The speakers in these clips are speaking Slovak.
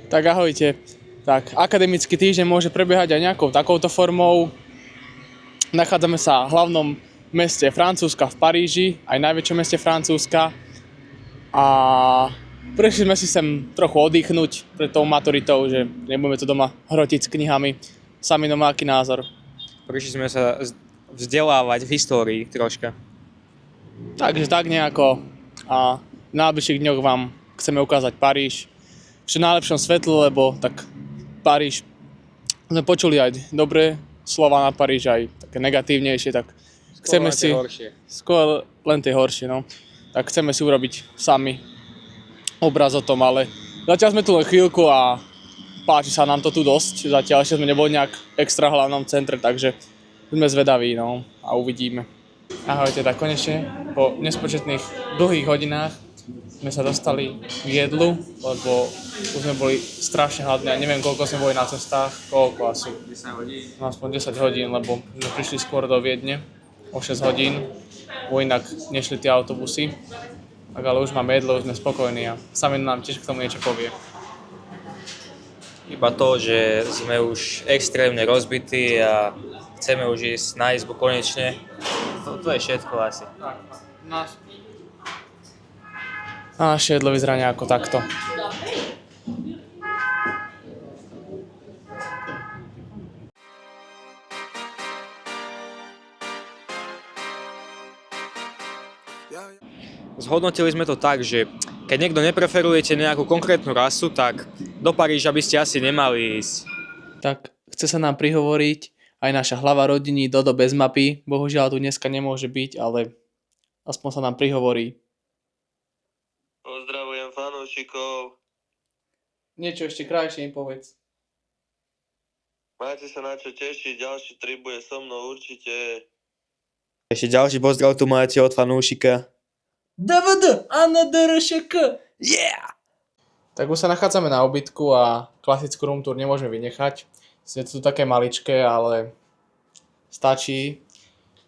Tak ahojte. Tak, akademický týždeň môže prebiehať aj nejakou takouto formou. Nachádzame sa v hlavnom meste Francúzska v Paríži, aj najväčšom meste Francúzska. A prišli sme si sem trochu oddychnúť pred tou maturitou, že nebudeme tu doma hrotiť s knihami. Sami no má aký názor. Prišli sme sa vzdelávať v histórii troška. Takže tak nejako. A v najbližších dňoch vám chceme ukázať Paríž v najlepšom svetle, lebo tak Paríž sme počuli aj dobré slova na Paríž, aj také negatívnejšie, tak chceme si... Skôr len tie horšie, no. Tak chceme si urobiť sami obraz o tom, ale zatiaľ sme tu len chvíľku a páči sa nám to tu dosť. Zatiaľ ešte sme neboli nejak extra v hlavnom centre, takže sme zvedaví, no, a uvidíme. Ahojte, tak konečne po nespočetných dlhých hodinách sme sa dostali k jedlu, lebo už sme boli strašne hladní a neviem, koľko sme boli na cestách, koľko asi. 10 hodín. No, aspoň 10 hodín, lebo sme prišli skôr do Viedne o 6 hodín, bo inak nešli tie autobusy. Tak ale už máme jedlo, už sme spokojní a sami nám tiež k tomu niečo povie. Iba to, že sme už extrémne rozbití a chceme už ísť na izbu konečne. To je všetko asi. Tak, naše jedlo vyzerá nejako takto. Zhodnotili sme to tak, že keď niekto nepreferujete nejakú konkrétnu rasu, tak do Paríža by ste asi nemali ísť. Tak chce sa nám prihovoriť aj naša hlava rodiny Dodo bez mapy. Bohužiaľ tu dneska nemôže byť, ale aspoň sa nám prihovorí. Pozdravujem fanúšikov. Niečo ešte krajšie im povedz. Máte sa na čo tešiť, ďalší trip bude so mnou určite. Ešte ďalší pozdrav tu máte od fanúšika. DVD, ANDRŠK. Yeah! Tak už sa nachádzame na obytku a klasickú room tour nemôžeme vynechať. Je to tu také maličké, ale stačí.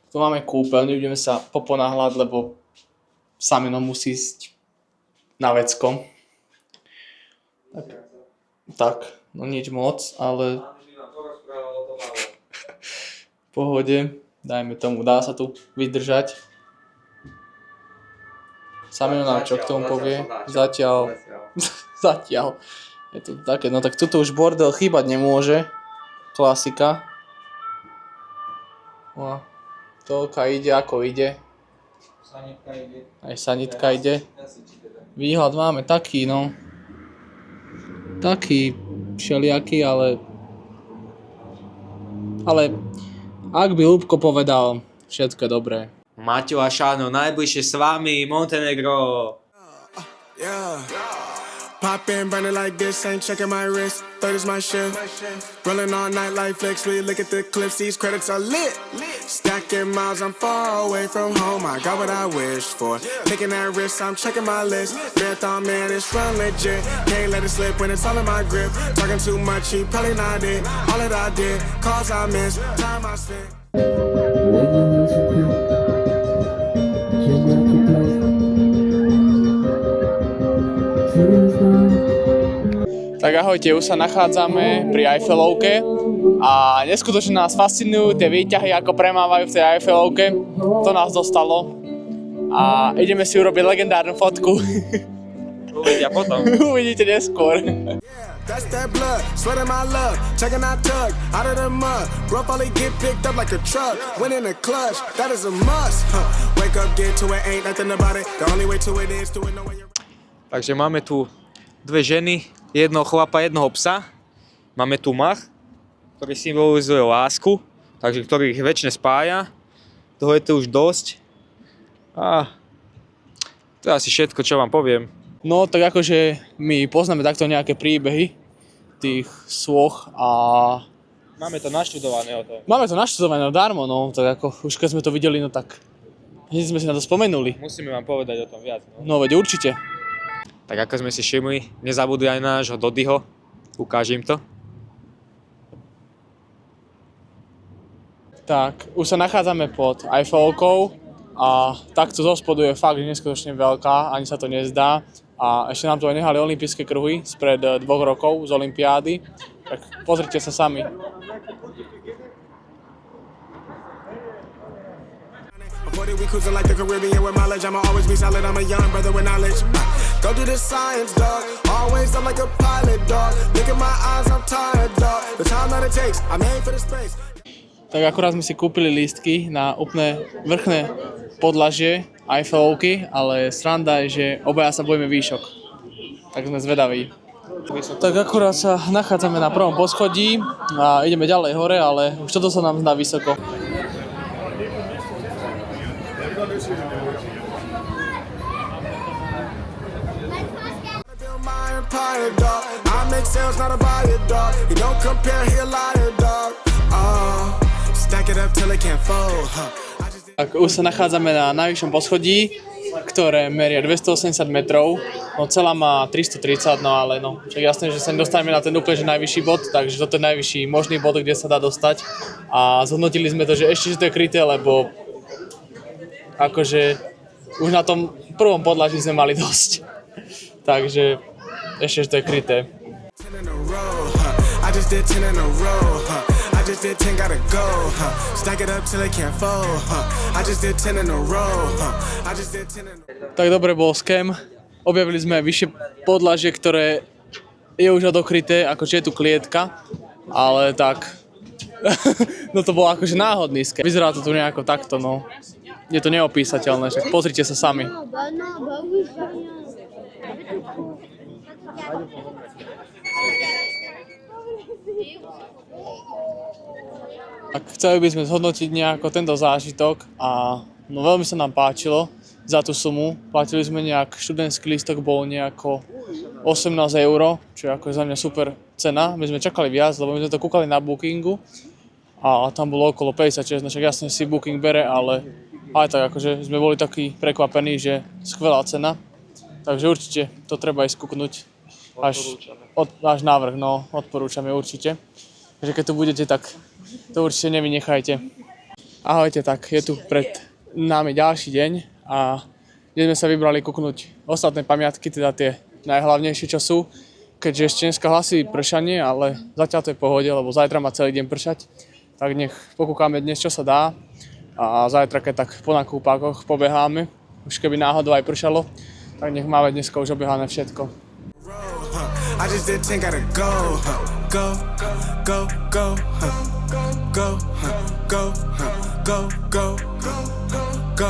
Tu máme kúpeľňu, ideme sa poponáhľať, lebo Samino musí ísť na vecko. Tak, no nič moc, ale v pohode, dajme tomu, dá sa tu vydržať. Samino nám čo k tomu povie? Zatiaľ. Je to také, no tak tuto už bordel chýbať nemôže. Klasika. No, toľka ide ako ide. Aj sanitka ide. Výhľad máme taký, no. Taký všelijaký, ale ak by Ľubko povedal, všetko je dobré. Maťo a Šáno, najbližšie s vami, Montenegro. Yeah. Pop in, burning like this, ain't checking my wrist. Third is my shift. Rolling all night like flex. We look at the clips, these credits are lit. Stacking miles, I'm far away from home. I got what I wished for. Taking that risk, I'm checking my list. Marathon man, it's run legit. Can't let it slip when it's all in my grip. Talking too much, he probably not it. All that I did, calls I missed, time I spent. Tak ahojte, už sa nachádzame pri Eiffelovke a neskutočne nás fascinujú tie výťahy, ako premávajú v tej Eiffelovke. To nás dostalo a ideme si urobiť legendárnu fotku. Uvidia potom. Uvidíte neskôr. That's that blood, sweating my love, checking out tug, out of the mud. Bro probably get picked up like a truck, win in the clutch, that is a must. Wake up, get to it, ain't nothing about it. The only way to it is to it, know where you're. Takže máme tu dve ženy, jednoho chlapa, jednoho psa. Máme tu mach, ktorý symbolizuje lásku, takže ktorý ich väčšine spája. Toho je tu už dosť. A to je asi všetko, čo vám poviem. No tak akože my poznáme takto nejaké príbehy tých sôch a... Máme to naštudované o tom. Máme to naštudované darmo, no tak ako už keď sme to videli, no tak hneď sme si na to spomenuli. Musíme vám povedať o tom viac. No veď určite. Tak ako sme si všimli, nezabudli aj nášho Dodyho. Ukážem to. Tak, už sa nachádzame pod Eiffelovkou a takto zo spodu je fakt neskutočne veľká, ani sa to nezdá. a ešte nám tu aj nehali olympijské kruhy spred 2 rokov z olympiády, tak pozrite sa sami. We cruising like the Caribbean with mileage. I'ma always be solid. I'm a young brother with knowledge. Go do the science, dog. Always I'm like a pilot, dog. Look at my eyes, I'm tired, dog. The time that it takes, I'm aiming for the space. Tak akurát sme si kúpili lístky na úplne vrchné podlažie Eiffelovky, ale sranda je, že obaja sa bojíme výšok. Tak sme zvedaví. Tak akurát sa nachádzame na prvom poschodí a ideme ďalej hore, ale už toto sa nám zdá vysoko. I make sales, not a buyer, dog. You don't compare, he a liar, dog. Stack it up till it can't fold. Tak už sa nachádzame na najvyššom poschodí, ktoré meria 280 metrov. No celá má 330, no ale no, však jasné, že sa nedostaneme na ten úplne že najvyšší bod, takže toto je najvyšší možný bod, kde sa dá dostať. A zhodnotili sme to, že ešte že to je kryté, lebo akože už na tom prvom podlaží sme mali dosť. Takže ešte že to je kryté. I just did 10 in a row, I just did 10, gotta go, stack it up till it can't fold, I just did 10 in a row, I just did 10 in a row. Tak dobre, bol scam. Objavili sme vyššie podlažie, ktoré je už odokryté, akože je tu klietka, ale tak, no to bolo akože náhodný scam. Vyzerá to tu nejako takto, no. Je to neopísateľné, však pozrite sa sami. Tak chceli by sme zhodnotiť nejako tento zážitok a no veľmi sa nám páčilo za tú sumu. Platili sme nejak, študentský lístok bol nejako 18 €, čo je ako za mňa super cena. My sme čakali viac, lebo my sme to kúkali na Bookingu a tam bolo okolo 56, no však jasne si Booking bere, ale aj tak akože sme boli takí prekvapení, že skvelá cena. Takže určite to treba ísť kúknuť. Váš návrh, no odporúčame určite. Takže keď tu budete, tak to určite nevynechajte. Ahojte, tak je tu pred nami ďalší deň a dnes sme sa vybrali kúknuť ostatné pamiatky, teda tie najhlavnejšie, čo sú. Keďže ešte dneska hlasí pršanie, ale zatiaľ to je v pohode, lebo zajtra má celý deň pršať. Tak nech pokúkame dnes, čo sa dá a zajtra, keď tak po nakúpakoch pobeháme, už keby náhodou aj pršalo, tak nech máme dneska už obehané všetko. I just did 10, gotta go, go, go, go, go, go, go, go, go.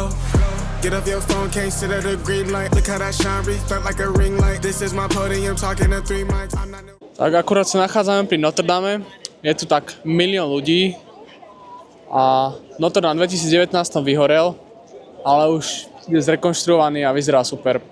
Get off your phone, can't sit at a green light. Look how that shine felt like a ring light. This is my podium, talking to 3 mics. I'm not. Tak akurát sa nachádzame pri Notre Dame. Je tu tak 1 000 000 ľudí a Notre Dame v 2019 vyhorel, ale už je zrekonštruovaný a vyzerá super.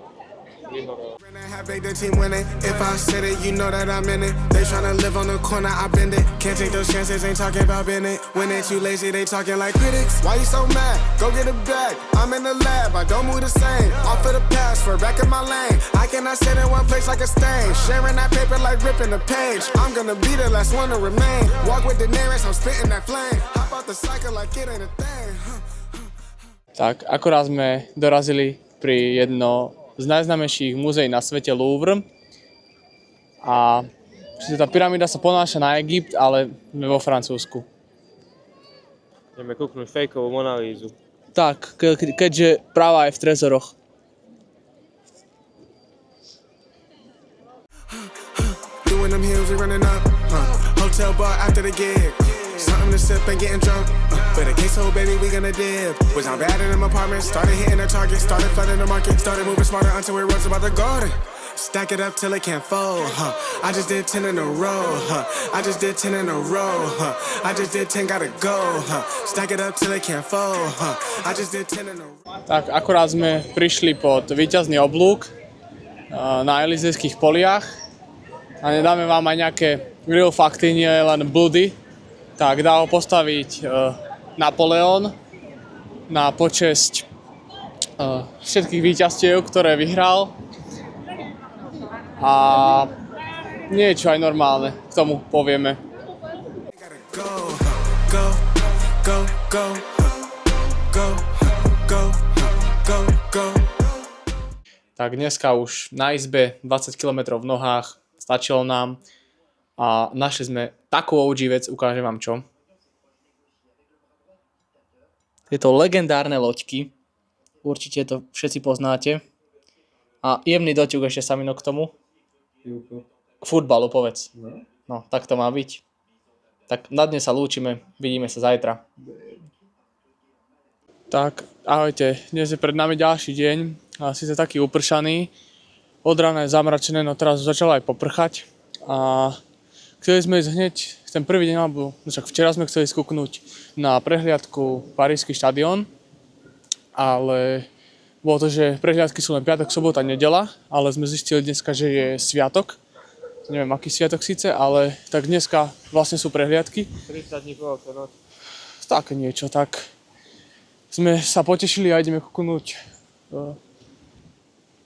Make the team winning. If I said it, you know that I'm in it. They tryna live on the corner, I bend it. Can't take those chances, ain't talking about bending. When they too lazy, they talking like critics. Why you so mad? Go get a bag. I'm in the lab, I don't move the same. Off of the password, back in my lane. I cannot sit in one place like a stain. Sharing that paper like ripping the page. I'm gonna be the last one to remain. Walk with the nearest, I'm spitting that flame. Hop out the cycle like it ain't a thing. Tak, akorát sme dorazili pri jedno z najznámejších múzeí na svete, Louvre. A tá pyramída sa ponáša na Egypt, ale sme vo Francúzsku. Ideme kúknuť fejkovú Monalízu. Tak, keďže práva je v trezoroch. Doing them hills, we running up. Hotel bar after the gig. Something to sip and getting drunk. But in case, oh baby, we gonna dip. Was I bad in them apartments? Started hitting the target, started flooding the market, started moving smarter until it runs about the garden. Stack it up till it can't fold. I just did 10 in a row. I just did 10 in a row. I just did 10, gotta go. Stack it up till it can't fold. I just did 10 in a row. Tak, akorát sme prišli pod víťazný oblúk na Elizejských poliach a nedáme vám aj nejaké real fakty, nie len bludy. Tak dá ho postaviť Napoleon na počesť všetkých víťazstiev, ktoré vyhral. A niečo aj normálne k tomu povieme. tak dneska už na izbe 20 km v nohách, stačilo nám a našli sme takú OG vec, ukážem vám čo. Tieto legendárne loďky, určite to všetci poznáte. A jemný doťuk ešte Samino k tomu. K futbalu povedz. No, tak to má byť. Tak na dnes sa lúčime, vidíme sa zajtra. Tak, ahojte, dnes je pred nami ďalší deň, a síce taký upršaný, od rána je zamračené, no teraz začalo aj poprchať a chceli sme ísť hneď, ten prvý deň, alebo však včera sme chceli skúknuť na prehliadku Parížsky štadión, ale bolo to, že prehliadky sú len piatok, sobota, nedeľa, ale sme zistili dneska, že je sviatok, neviem aký sviatok síce, ale tak dneska vlastne sú prehliadky. 30 dní po noc. Také niečo, tak sme sa potešili a ideme kúknúť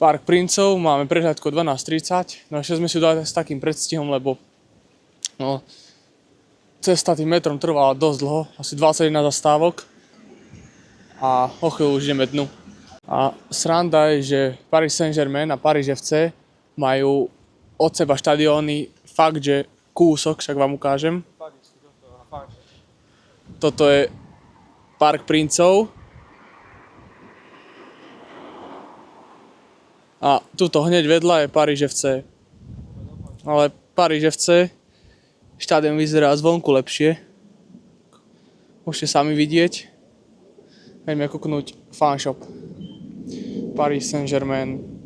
Park princov, máme prehľadku o 12:30, no ešte sme si dali s takým predstihom, lebo no, cesta tým metrom trvala dosť dlho, asi 21 zastávok a o chvíľu už ideme dnu. A sranda je, že Paris Saint-Germain a Paríž FC majú od seba štadióny fakt, že kúsok, však vám ukážem. Toto je Park princov. A tuto hneď vedľa je Paríž FC. Ale Paríž FC, štadión vyzerá zvonku lepšie. Môžete sami vidieť. Ideme kúknúť fanshop. Paris Saint-Germain.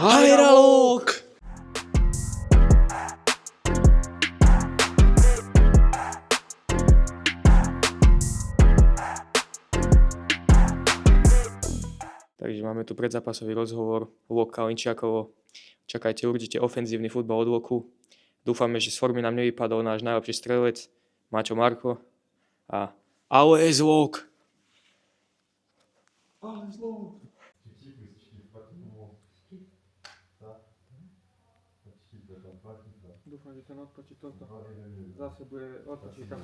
Hajralok! Takže máme tu predzápasový rozhovor Lok Kalinčiakovo. Čakajte určite ofenzívny futbal od Loku. Dúfame, že z formy nám nevypadol náš najlepší strelec Maťo Marko. A always Lok! Dúfam, že ten odpočí toto. Zase bude odpočiť tam.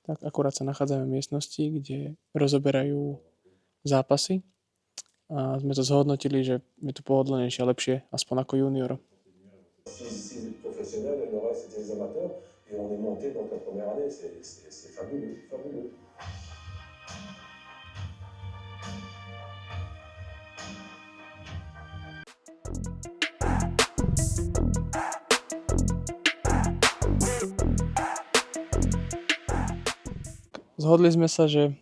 Tak akurát sa nachádzame v miestnosti, kde rozoberajú zápasy a sme to zhodnotili, že je tu pohodlnejšie a lepšie, aspoň ako junior. 6 professionnels, le reste c'était des amateurs, et on est monté donc la première année, c'est fabuleux, fabuleux. Zhodli sme sa, že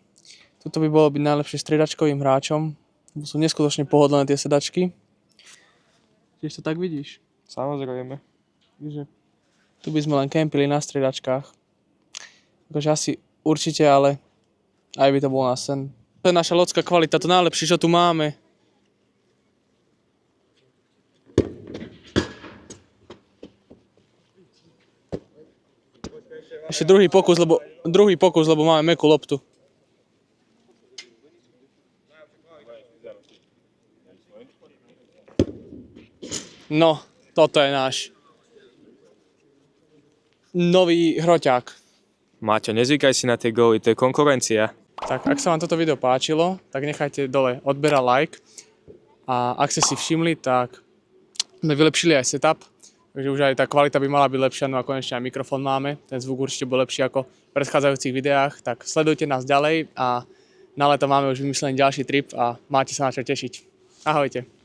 toto by bolo byť najlepšie striedačkovým hráčom, lebo sú neskutočne pohodlné tie sedačky. Tiež to tak vidíš? Samozrejme. Takže tu by sme len kempili na striedačkách. Takže asi určite, ale aj by to bol na sen. To je naša loďská kvalita, to najlepšie, čo tu máme. Ešte druhý pokus, lebo máme mäkkú loptu. No, toto je náš. nový hroťák. Maťo, nezvykaj si na tie góly, to je konkurencia. Tak ak sa vám toto video páčilo, tak nechajte dole odber a like. A ak ste si všimli, tak sme vylepšili aj setup, takže už aj tá kvalita by mala byť lepšia, no a konečne aj mikrofón máme, ten zvuk určite bol lepší ako v predchádzajúcich videách, tak sledujte nás ďalej a na leto máme už vymyslený ďalší trip a máte sa na čo tešiť. Ahojte.